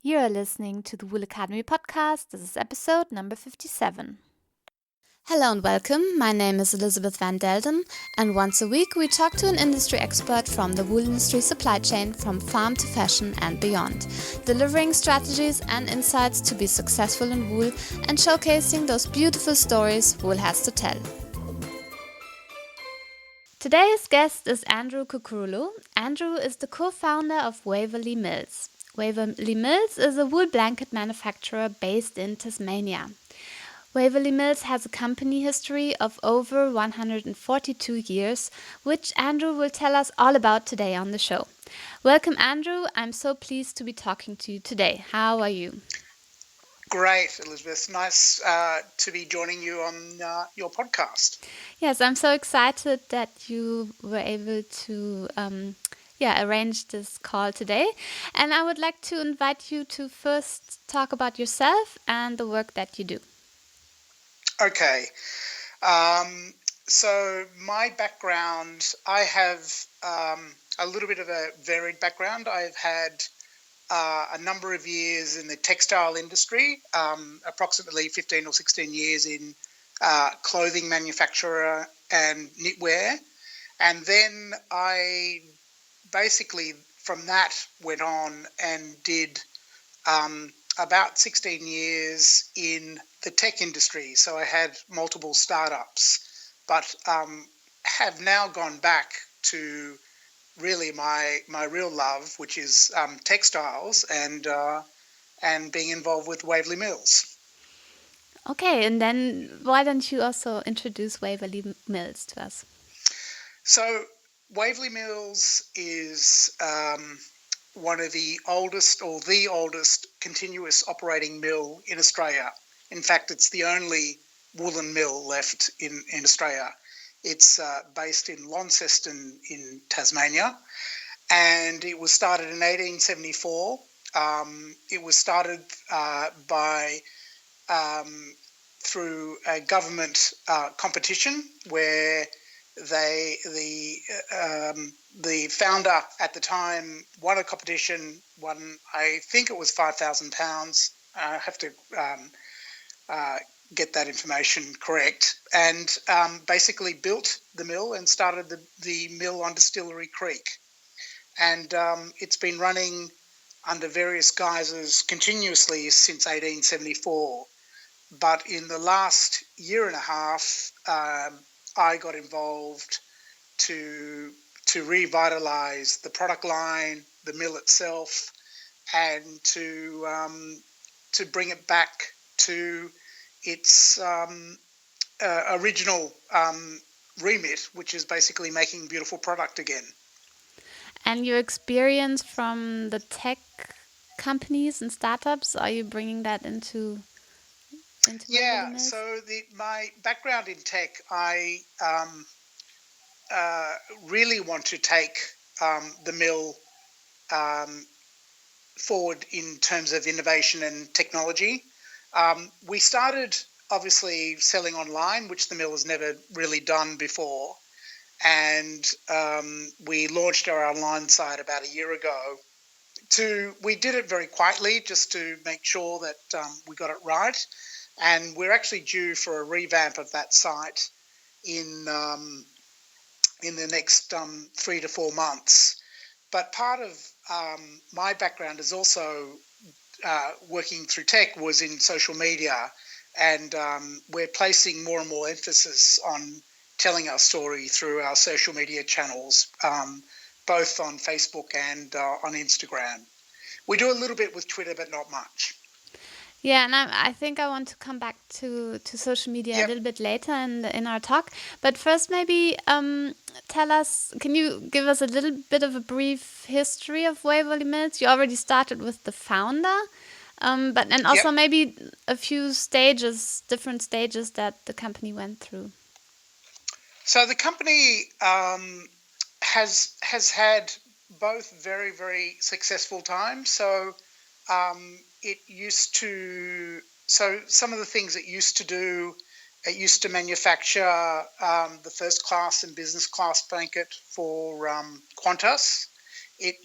You are listening to the Wool Academy podcast. This is episode number 57. Hello and welcome. My name is Elisabeth van Delden, and once a week we talk to an industry expert from the wool industry supply chain from farm to fashion and beyond, delivering strategies and insights to be successful in wool and showcasing those beautiful stories wool has to tell. Today's guest is Andrew Cuccurullo. Andrew is the co-founder of Waverley Mills. Waverley Mills is a wool blanket manufacturer based in Tasmania. Waverley Mills has a company history of over 142 years, which Andrew will tell us all about today on the show. Welcome, Andrew. I'm so pleased to be talking to you today. How are you? Great, Elisabeth. Nice to be joining you on your podcast. Yes, I'm so excited that you were able to arrange this call today. And I would like to invite you to first talk about yourself and the work that you do. Okay. So my background, I have a little bit of a varied background. I've had a number of years in the textile industry, approximately 15 or 16 years in clothing manufacturer and knitwear. And then I basically from that went on and did about 16 years in the tech industry. So I had multiple startups, but have now gone back to really my real love, which is textiles and being involved with Waverley Mills. Okay, and then why don't you also introduce Waverley Mills to us? So Waverley Mills is one of the oldest or the oldest continuous operating mill in Australia. In fact, it's the only woolen mill left in Australia. It's based in Launceston in Tasmania, and it was started in 1874. It was started through a government competition where the founder at the time won a competition, I think it was £5,000. I have to get that information correct, and basically built the mill and started the mill on Distillery Creek. And it's been running under various guises continuously since 1874. But in the last year and a half, I got involved to revitalise the product line, the mill itself, and to bring it back to its original remit, which is basically making beautiful product again. And your experience from the tech companies and startups, are you bringing that into Yeah, so my background in tech, I really want to take the mill forward in terms of innovation and technology. We started obviously selling online, which the mill has never really done before. And we launched our online site about a year ago. We did it very quietly just to make sure that we got it right. And we're actually due for a revamp of that site in the next 3 to 4 months. But part of my background is also working through tech was in social media, and we're placing more and more emphasis on telling our story through our social media channels, both on Facebook and on Instagram. We do a little bit with Twitter, but not much. Yeah, and I think I want to come back to social media a little bit later in our talk. But first, maybe tell us, can you give us a little bit of a brief history of Waverley Mills? You already started with the founder, but and also maybe a few different stages that the company went through. So the company has had both very, very successful times. So some of the things it used to do, it used to manufacture the first class and business class blanket for Qantas. It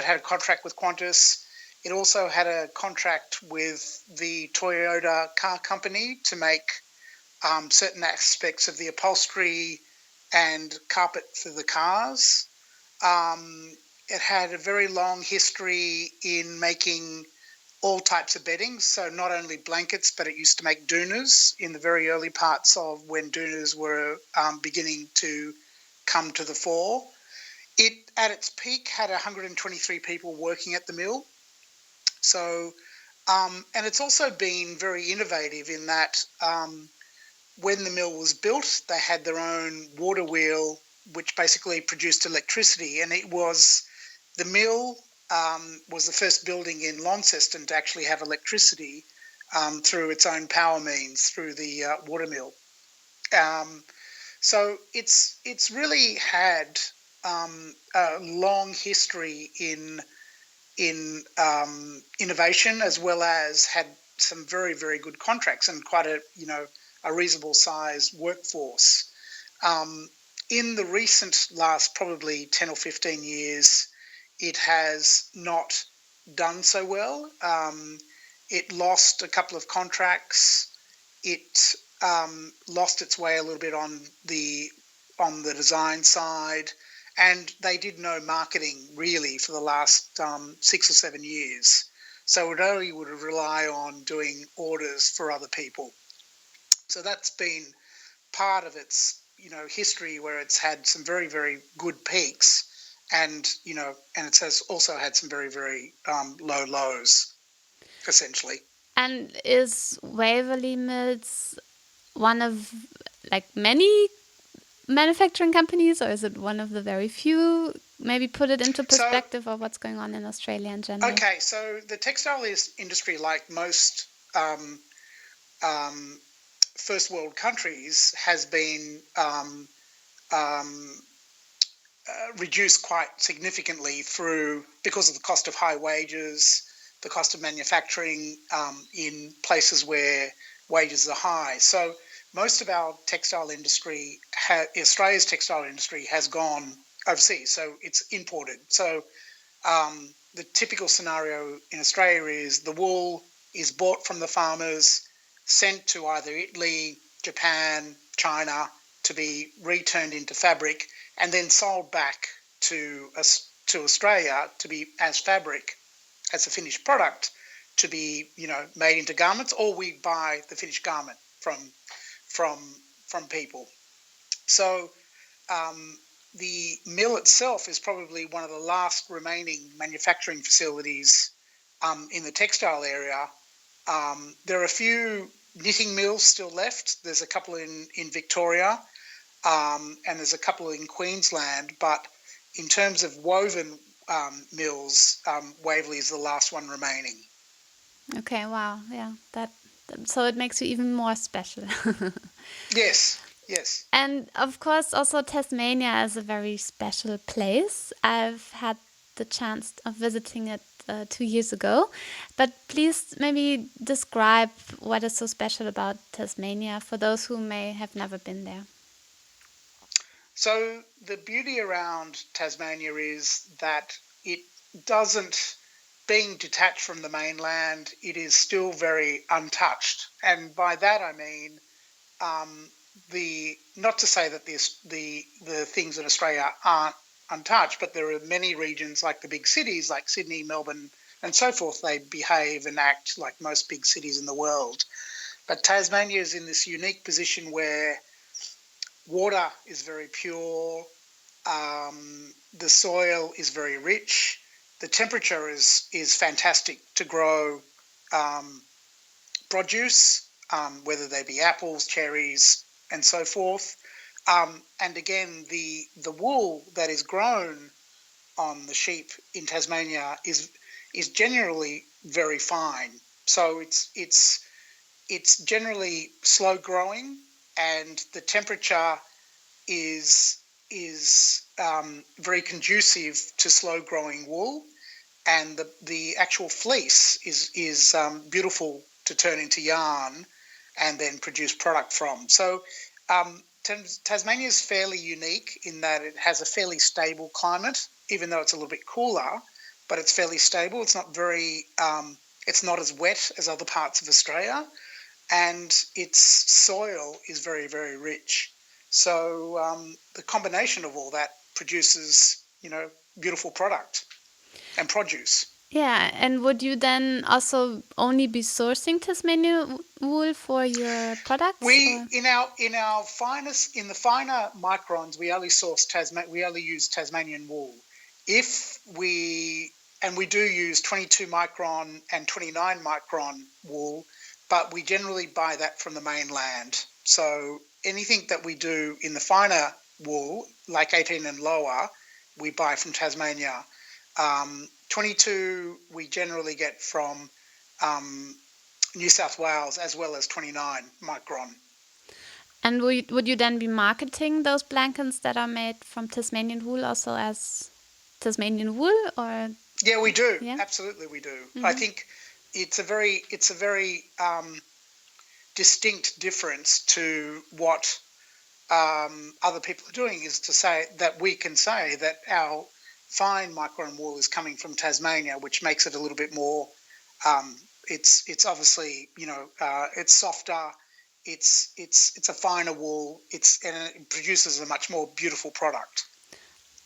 had a contract with Qantas. It also had a contract with the Toyota car company to make certain aspects of the upholstery and carpet for the cars. It had a very long history in making all types of bedding, so not only blankets, but it used to make doonas in the very early parts of when doonas were beginning to come to the fore. It, at its peak, had 123 people working at the mill. So, and it's also been very innovative in that when the mill was built, they had their own water wheel, which basically produced electricity. And it was, the mill was the first building in Launceston to actually have electricity through its own power means, through the water mill. So it's really had a long history in innovation, as well as had some very, very good contracts and quite a reasonable sized workforce. In the recent last probably 10 or 15 years, it has not done so well. It lost a couple of contracts. It lost its way a little bit on the design side, and they did no marketing really for the last 6 or 7 years. So it only would rely on doing orders for other people. So that's been part of its history, where it's had some very, very good peaks, and and it has also had some very, very low lows, essentially. And is Waverley Mills one of many manufacturing companies, or is it one of the very few? Maybe put it into perspective of what's going on in Australia in general. Okay, so the textile industry, like most first world countries, has been reduced quite significantly because of the cost of high wages, the cost of manufacturing in places where wages are high. So most of our textile industry, Australia's textile industry, has gone overseas, so it's imported. So the typical scenario in Australia is the wool is bought from the farmers, sent to either Italy, Japan, China to be returned into fabric, and then sold back to Australia to be as fabric, as a finished product, to be made into garments, or we buy the finished garment from people. So the mill itself is probably one of the last remaining manufacturing facilities in the textile area. There are a few knitting mills still left. There's a couple in Victoria, and there's a couple in Queensland. But in terms of woven mills, Waverley is the last one remaining. Okay, wow, yeah, so it makes you even more special. Yes. And of course, also Tasmania is a very special place. I've had the chance of visiting it 2 years ago. But please maybe describe what is so special about Tasmania for those who may have never been there. So the beauty around Tasmania is that it doesn't, being detached from the mainland, it is still very untouched. And by that I mean not to say that the things in Australia aren't untouched, but there are many regions like the big cities like Sydney, Melbourne, and so forth. They behave and act like most big cities in the world. But Tasmania is in this unique position where water is very pure, the soil is very rich, the temperature is fantastic to grow produce, whether they be apples, cherries, and so forth. And again, the wool that is grown on the sheep in Tasmania is generally very fine. So it's generally slow growing, and the temperature is very conducive to slow growing wool, and the actual fleece is beautiful to turn into yarn and then produce product from. So Tasmania is fairly unique in that it has a fairly stable climate, even though it's a little bit cooler, but it's fairly stable. It's not very, it's not as wet as other parts of Australia, and its soil is very, very rich. So the combination of all that produces, beautiful product and produce. Yeah, and would you then also only be sourcing Tasmanian wool for your products? We in the finer microns we only use Tasmanian wool. We do use 22 micron and 29 micron wool, but we generally buy that from the mainland. So anything that we do in the finer wool, like 18 and lower, we buy from Tasmania. 22 we generally get from New South Wales, as well as 29 micron. And would you then be marketing those blankets that are made from Tasmanian wool also as Tasmanian wool, or? Yeah, we do. Yeah? Absolutely, we do. I think it's a very distinct difference to what other people are doing, is to say that we can say that our fine micron wool is coming from Tasmania, which makes it a little bit more. It's obviously it's softer. It's a finer wool. And it produces a much more beautiful product.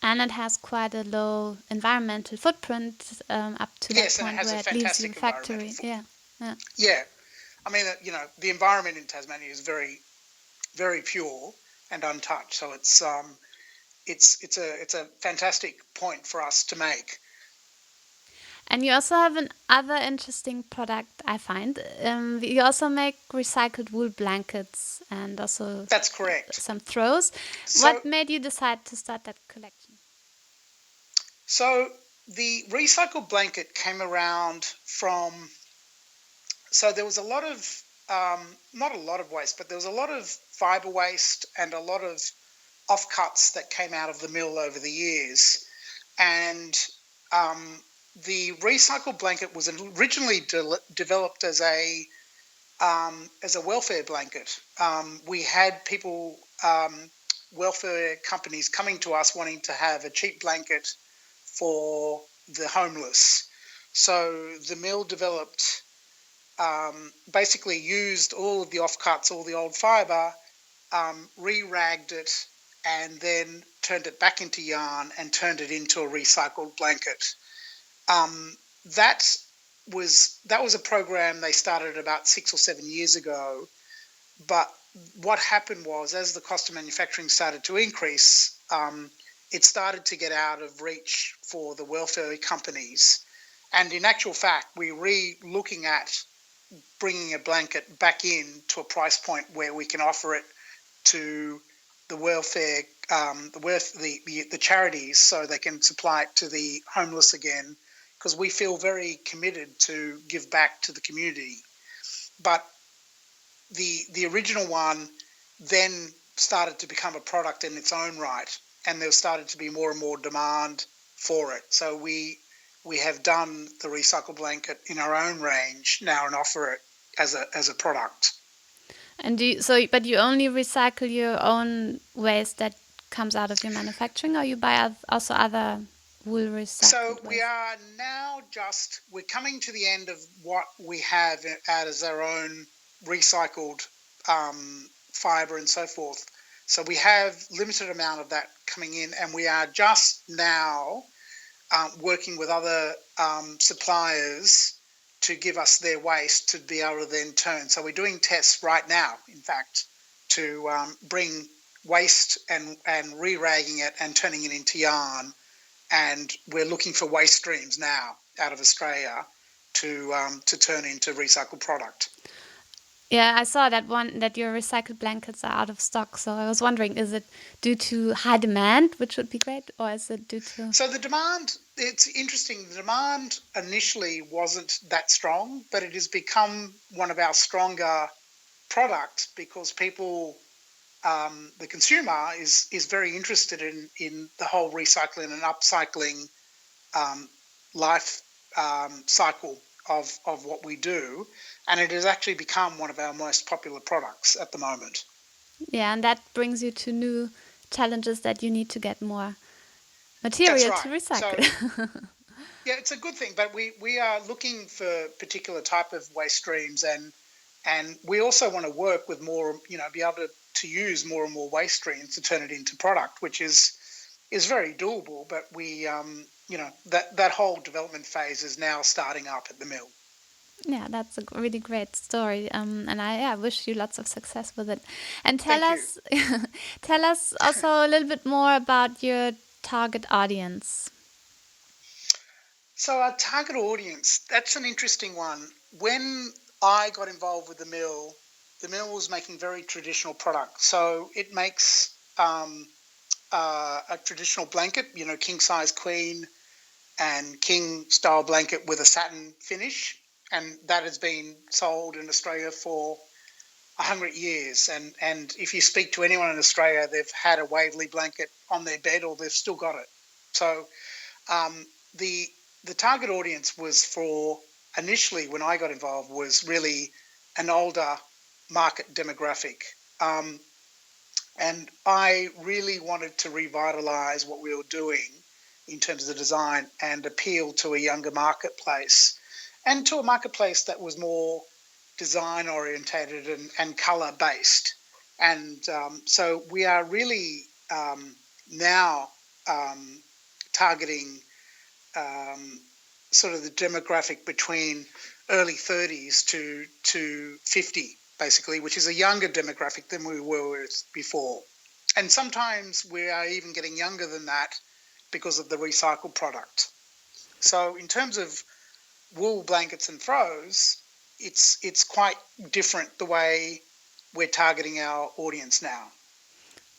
And it has quite a low environmental footprint up to that point where it leaves your factory. Yeah. I mean, the environment in Tasmania is very, very pure and untouched. So it's a fantastic point for us to make. And you also have another interesting product, I find. You also make recycled wool blankets and also that's correct. Some throws. What made you decide to start that collection? So the recycled blanket came around from. So there was a lot of not a lot of waste, but there was a lot of fibre waste and a lot of offcuts that came out of the mill over the years, and the recycled blanket was originally developed as a welfare blanket. We had people, welfare companies, coming to us wanting to have a cheap blanket for the homeless. So the mill developed, basically used all of the offcuts, all the old fibre, re-ragged it, and then turned it back into yarn and turned it into a recycled blanket. That was a program they started about 6 or 7 years ago. But what happened was, as the cost of manufacturing started to increase, it started to get out of reach for the welfare companies. And in actual fact, we're looking at bringing a blanket back in to a price point where we can offer it to the welfare, the charities, so they can supply it to the homeless again, because we feel very committed to give back to the community. But the original one then started to become a product in its own right, and there started to be more and more demand for it. So we have done the recycled blanket in our own range now and offer it as a product. And but you only recycle your own waste that comes out of your manufacturing, or you buy also other wool recycled So waste? we are now we're coming to the end of what we have as our own recycled fibre and so forth. So we have limited amount of that coming in, and we are just now working with other suppliers to give us their waste to be able to then turn. So we're doing tests right now, in fact, to bring waste and re-ragging it and turning it into yarn. And we're looking for waste streams now out of Australia to turn into recycled product. Yeah, I saw that your recycled blankets are out of stock. So I was wondering, is it due to high demand, which would be great, or is it due to... So the demand, it's interesting. The demand initially wasn't that strong, but it has become one of our stronger products because people, the consumer is very interested in the whole recycling and upcycling life cycle of what we do. And it has actually become one of our most popular products at the moment. Yeah, and that brings you to new challenges that you need to get more material to recycle. Yeah, it's a good thing, but we are looking for particular type of waste streams, and we also want to work with more, be able to use more and more waste streams to turn it into product, which is very doable. But that whole development phase is now starting up at the mill. Yeah, that's a really great story. And I wish you lots of success with it. And tell Thank you. us, tell us also a little bit more about your target audience. So our target audience, that's an interesting one. When I got involved with the mill was making very traditional products. So it makes a traditional blanket, king size queen and king style blanket with a satin finish. And that has been sold in Australia for 100 years. And if you speak to anyone in Australia, they've had a Waverley blanket on their bed or they've still got it. So the the target audience was for, initially when I got involved, was really an older market demographic. Um, and I really wanted to revitalize what we were doing in terms of the design and appeal to a younger marketplace and to a marketplace that was more design orientated and color based. And so we are really now targeting um, sort of the demographic between early 30s to 50, basically, which is a younger demographic than we were with before. And sometimes we are even getting younger than that because of the recycled product. So in terms of wool blankets and throws, it's quite different the way we're targeting our audience now.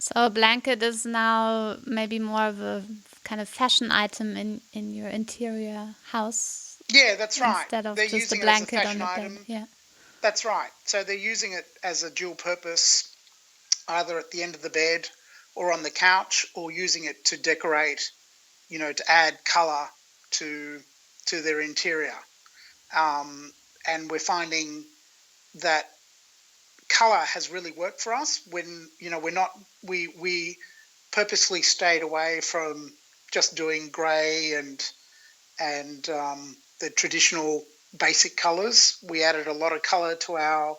So a blanket is now maybe more of a kind of fashion item in your interior house Yeah, that's right. instead of They're just a using it as a blanket on fashion the bed. item. Yeah. That's right. So they're using it as a dual purpose, either at the end of the bed or on the couch, or using it to decorate, to add colour to their interior. And we're finding that colour has really worked for us when, we're not, we purposely stayed away from just doing grey and the traditional basic colours. We added a lot of colour to our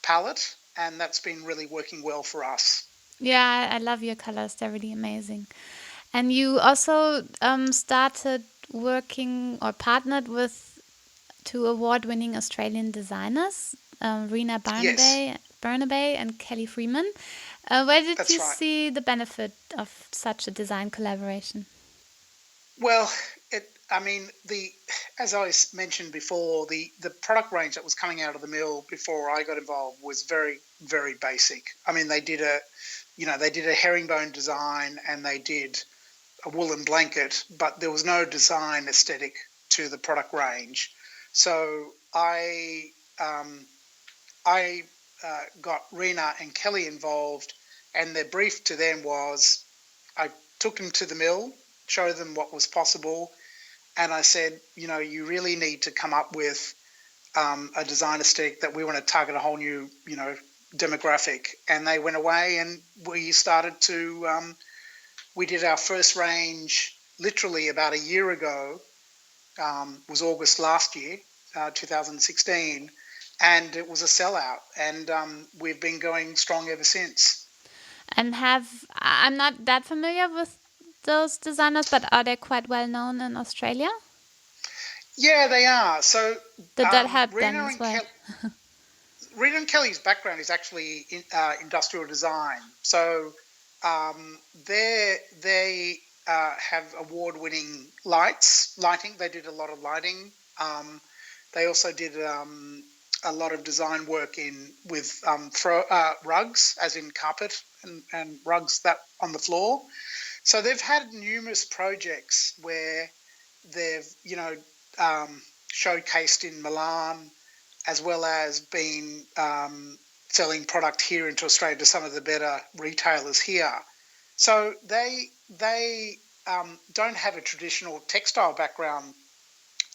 palette, and that's been really working well for us. Yeah, I love your colors. They're really amazing. And you also started working or partnered with two award-winning Australian designers, Rena Yes, Barnaby and Kelly Freeman. Where did that's you right. see the benefit of such a design collaboration? Well, I mean, as I mentioned before, the product range that was coming out of the mill before I got involved was very, very basic. I mean, they did a herringbone design and they did a woolen blanket, but there was no design aesthetic to the product range. So I got Rena and Kelly involved, and their brief to them was, I took them to the mill, showed them what was possible, and I said, you really need to come up with a design aesthetic that we want to target a whole new, demographic. And they went away, and we started to. We did our first range literally about a year ago. Was August last year, 2016, and it was a sellout. And we've been going strong ever since. And I'm not that familiar with those designers, but are they quite well known in Australia? Yeah, they are. So Did that help then Reno as and well? Reid and Kelly's background is actually in industrial design. So they have award-winning lighting. They did a lot of lighting. They also did a lot of design work with rugs, as in carpet and rugs that on the floor. So they've had numerous projects where they've showcased in Milan, as well as been selling product here into Australia to some of the better retailers here. So they don't have a traditional textile background,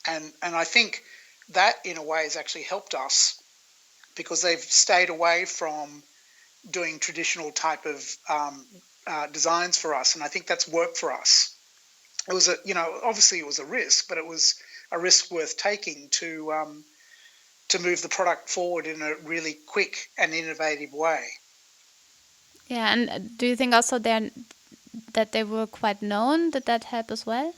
and I think that in a way has actually helped us because they've stayed away from doing traditional type of designs for us, and I think that's worked for us. it was obviously it was a risk, but it was a risk worth taking to move the product forward in a really quick and innovative way. Yeah, and do you think also that they were quite known? Did that help as well?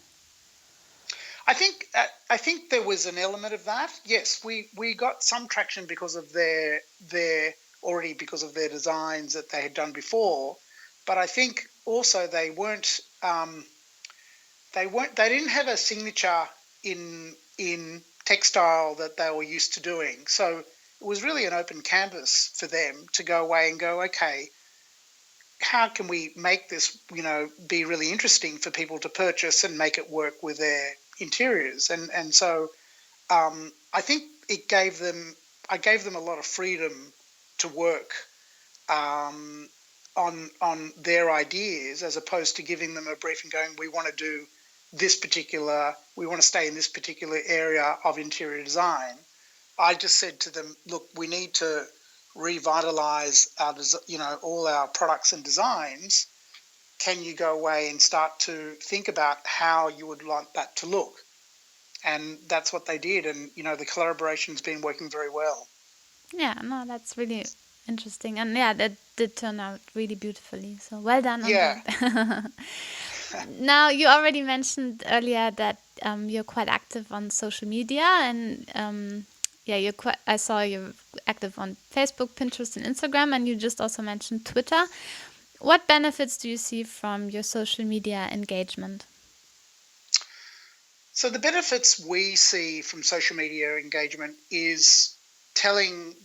I think there was an element of that. Yes, we got some traction because of their because of their designs that they had done before, but I think also they didn't have a signature in textile that they were used to doing. So it was really an open canvas for them to go away and go, okay, how can we make this, be really interesting for people to purchase and make it work with their interiors? And so I think I gave them a lot of freedom to work on their ideas, as opposed to giving them a brief and going, we want to stay in this particular area of interior design. I just said to them, look, we need to revitalize all our products and designs. Can you go away and start to think about how you would like that to look? And that's what they did. And, the collaboration's been working very well. Yeah, no, that's really interesting. And yeah, that did turn out really beautifully. So well done on Yeah. that. Now, you already mentioned earlier that you're quite active on social media, and I saw you're active on Facebook, Pinterest, and Instagram, and you just also mentioned Twitter. What benefits do you see from your social media engagement? So the benefits we see from social media engagement is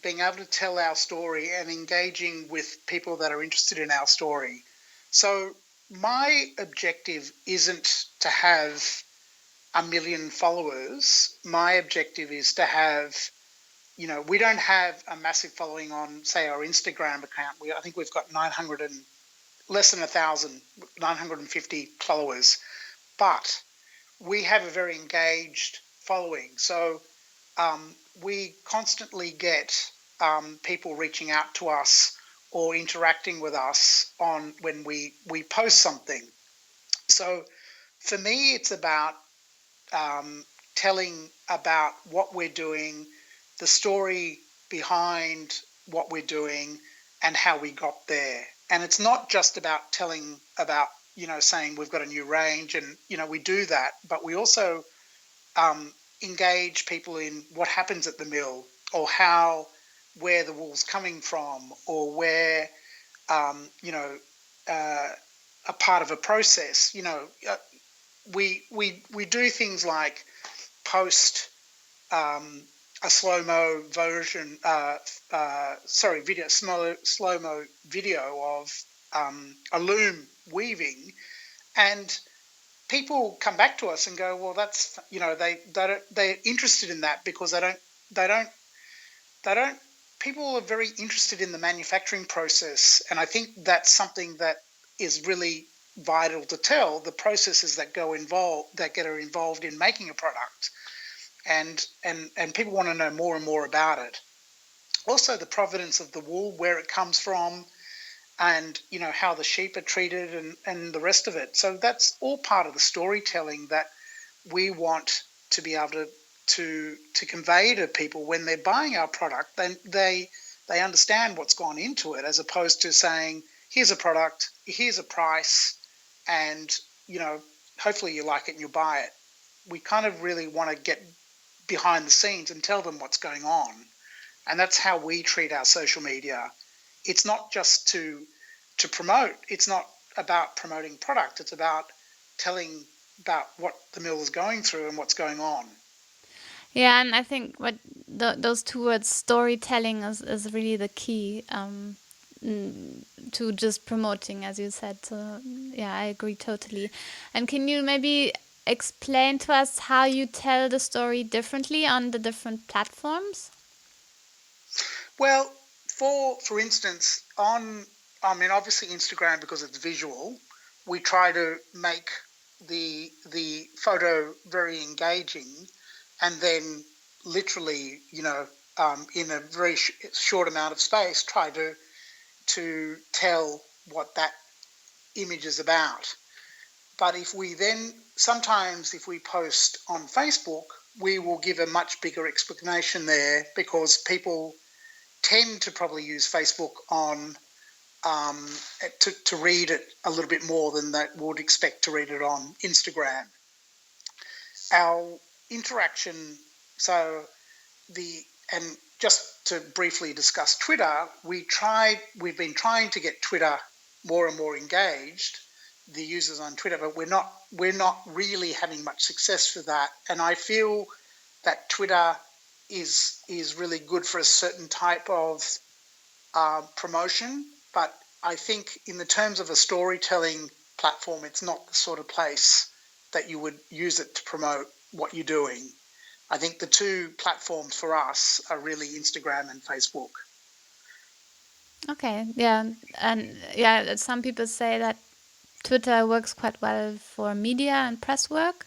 being able to tell our story and engaging with people that are interested in our story. So my objective isn't to have 1 million followers. My objective is to have, we don't have a massive following on, say, our Instagram account. I think we've got less than 1,000, 950 followers, but we have a very engaged following. So we constantly get people reaching out to us or interacting with us when we post something. So for me, it's about telling about what we're doing, the story behind what we're doing, and how we got there. And it's not just about telling about, saying we've got a new range and, we do that, but we also engage people in what happens at the mill, or where the wool's coming from, or where, a part of a process. We do things like post a slow-mo version, slow-mo video of a loom weaving, and people come back to us and go, well, that's, they're interested in that because people are very interested in the manufacturing process. And I think that's something that is really vital to tell, the processes that get involved in making a product. And people want to know more and more about it. Also, the provenance of the wool, where it comes from, and how the sheep are treated, and the rest of it. So that's all part of the storytelling that we want to be able to convey to people when they're buying our product. Then they understand what's gone into it, as opposed to saying, here's a product, here's a price, and hopefully you like it and you'll buy it. We kind of really want to get behind the scenes and tell them what's going on. And that's how we treat our social media. It's not just to promote. It's not about promoting product. It's about telling about what the mill is going through and what's going on. Yeah, and I think those two words, storytelling, is really the key to just promoting, as you said. So yeah, I agree totally. And can you maybe explain to us how you tell the story differently on the different platforms? Well, for instance, obviously Instagram, because it's visual, we try to make the photo very engaging, and then literally, in a very short amount of space, try to tell what that image is about. But if we then sometimes if we post on Facebook, we will give a much bigger explanation there because people tend to probably use Facebook on to read it a little bit more than they would expect to read it on Instagram. Our interaction, and just to briefly discuss Twitter, we've been trying to get Twitter more and more engaged, the users on Twitter, but we're not really having much success for that. And I feel that Twitter is really good for a certain type of promotion, but I think in the terms of a storytelling platform, it's not the sort of place that you would use it to promote what you're doing. I think the two platforms for us are really Instagram and Facebook. Okay, yeah, and yeah, some people say that Twitter works quite well for media and press work,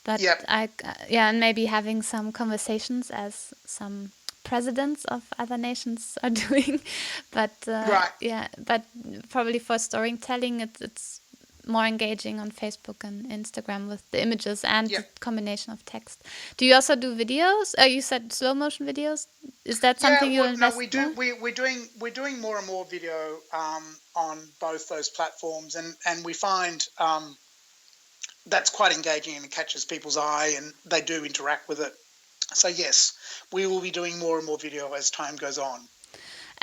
but Yep. and maybe having some conversations as some presidents of other nations are doing, but Right. yeah, but probably for storytelling, it's more engaging on Facebook and Instagram with the images and Yep. the combination of text. Do you also do videos? You said slow motion videos. Is that something you invest we do. more? We're doing more and more video on both those platforms, and we find that's quite engaging and it catches people's eye, and they do interact with it. So yes, we will be doing more and more video as time goes on.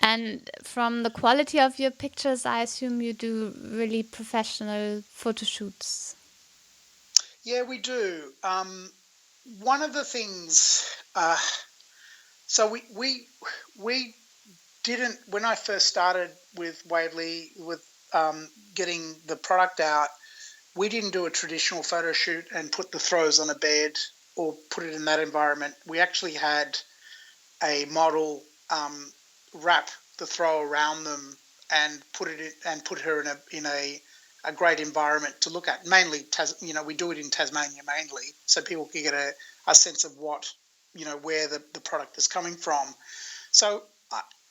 And from the quality of your pictures, I assume you do really professional photo shoots. Yeah, we do. One of the things, so we didn't, when I first started with Waverley, with getting the product out, we didn't do a traditional photo shoot and put the throws on a bed or put it in that environment. We actually had a model wrap the throw around them and put her in a great environment to look at. Mainly, we do it in Tasmania mainly, so people can get a sense of what, where the product is coming from. So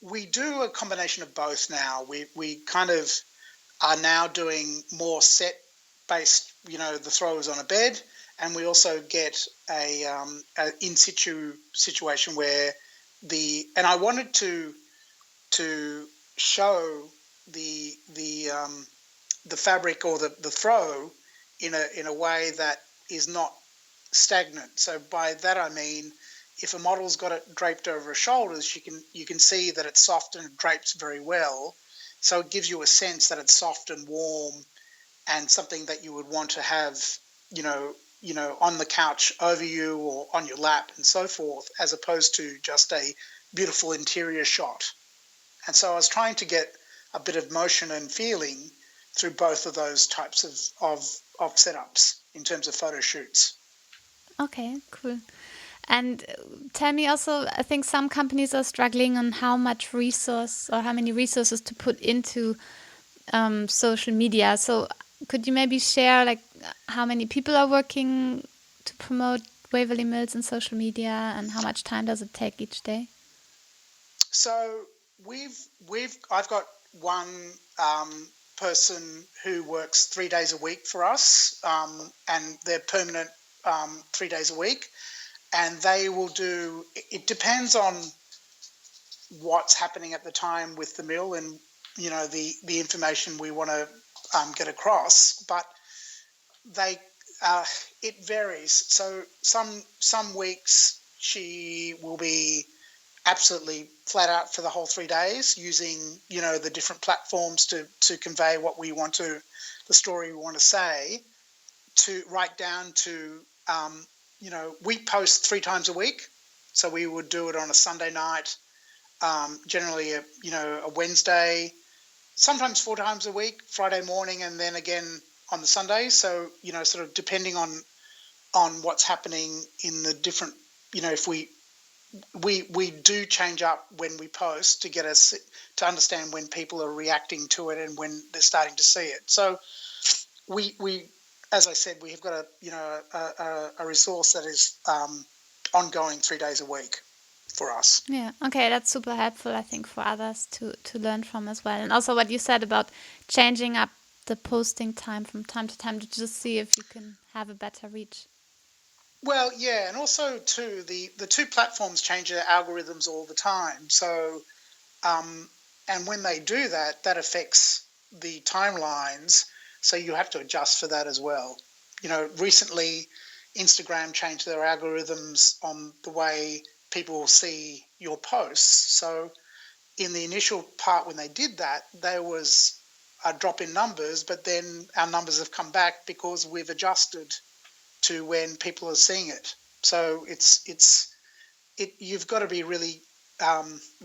we do a combination of both now. We kind of are now doing more set based, the throws on a bed, and we also get a in situ situation where and I wanted to show the fabric or the throw in a way that is not stagnant. So by that I mean, if a model's got it draped over her shoulders, you can see that it's soft and it drapes very well. So it gives you a sense that it's soft and warm and something that you would want to have, on the couch over you or on your lap and so forth, as opposed to just a beautiful interior shot. And so I was trying to get a bit of motion and feeling through both of those types of setups in terms of photo shoots. Okay, cool. And tell me also, I think some companies are struggling on how much resource or how many resources to put into social media. So could you maybe share like how many people are working to promote Waverley Mills in social media and how much time does it take each day? So I've got one person who works 3 days a week for us, and they're permanent 3 days a week, and they will do. It depends on what's happening at the time with the mill and the information we want to get across, but it varies. So some weeks she will be absolutely flat out for the whole 3 days using the different platforms to convey what we want to, the story we want to say, to right down to we post 3 times a week, so we would do it on a Sunday night, generally a Wednesday, sometimes 4 times a week, Friday morning, and then again on the Sunday. So sort of depending on what's happening in the different, if we do change up when we post to get us to understand when people are reacting to it and when they're starting to see it. So we as I said, we have got a resource that is ongoing 3 days a week for us. Yeah, okay, that's super helpful, I think, for others to learn from as well. And also what you said about changing up the posting time from time to time to just see if you can have a better reach. Well, yeah, and also too, the two platforms change their algorithms all the time. So, and when they do that, that affects the timelines. So you have to adjust for that as well. Recently, Instagram changed their algorithms on the way people see your posts. So in the initial part when they did that, there was a drop in numbers, but then our numbers have come back because we've adjusted to when people are seeing it. So you've got to be really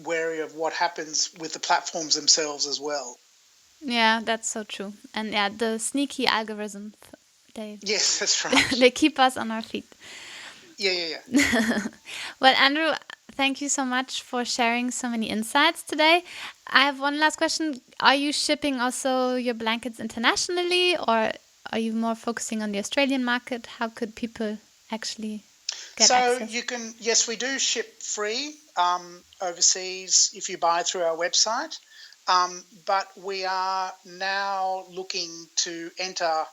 wary of what happens with the platforms themselves as well. Yeah, that's so true. And yeah, the sneaky algorithms, yes, that's right. they keep us on our feet. Yeah. Well, Andrew, thank you so much for sharing so many insights today. I have one last question. Are you shipping also your blankets internationally, or are you more focusing on the Australian market? How could people actually get access? So yes, we do ship free overseas if you buy through our website. But we are now looking to enter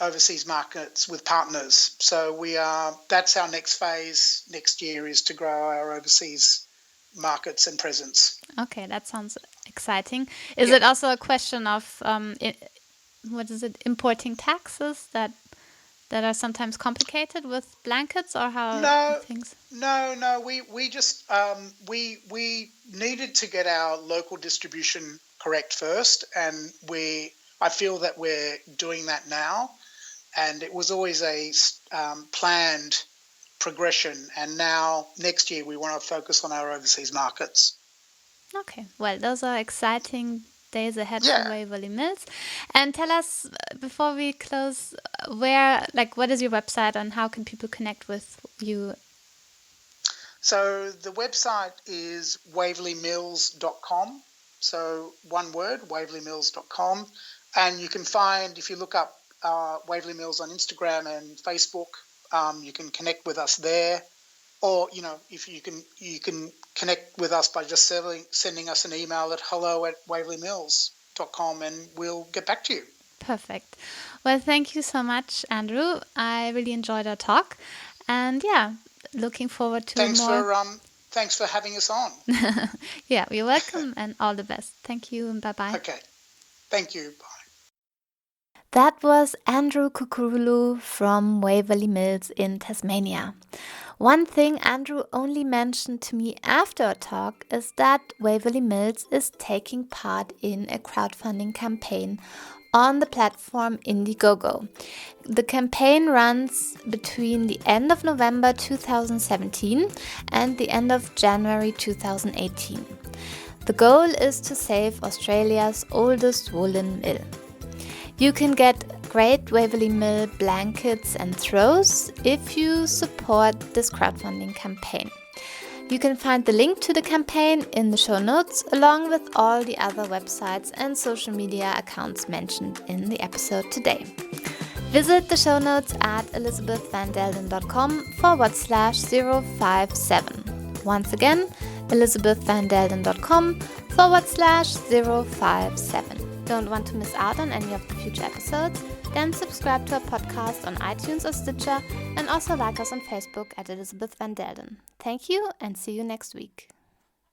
overseas markets with partners. So that's our next phase next year, is to grow our overseas markets and presence. Okay, that sounds exciting. Is it also a question of importing taxes that are sometimes complicated with blankets, or how things? No. We just we needed to get our local distribution correct first, and I feel that we're doing that now. And it was always a planned progression. And now next year we want to focus on our overseas markets. Okay, well, those are exciting days ahead for Waverley Mills. And tell us, before we close, what is your website and how can people connect with you? So the website is waverleymills.com. So one word, waverleymills.com. And you can find, if you look up Waverley Mills on Instagram and Facebook, you can connect with us there. Or, if you can connect with us by just sending us an email at hello@waverleymills.com, and we'll get back to you. Perfect. Well, thank you so much, Andrew. I really enjoyed our talk. And looking forward to more. Thanks for having us on. Yeah, you're welcome, and all the best. Thank you, and bye-bye. Okay. Thank you. Bye. That was Andrew Cuccurullo from Waverley Mills in Tasmania. One thing Andrew only mentioned to me after our talk is that Waverley Mills is taking part in a crowdfunding campaign on the platform Indiegogo. The campaign runs between the end of November 2017 and the end of January 2018. The goal is to save Australia's oldest woolen mill. You can get great Waverley Mill blankets and throws if you support this crowdfunding campaign. You can find the link to the campaign in the show notes, along with all the other websites and social media accounts mentioned in the episode today. Visit the show notes at elisabethvandelden.com/057. Once again, elisabethvandelden.com/057. Don't want to miss out on any of the future episodes? Then subscribe to our podcast on iTunes or Stitcher, and also like us on Facebook at Elisabeth Van Delden. Thank you, and see you next week.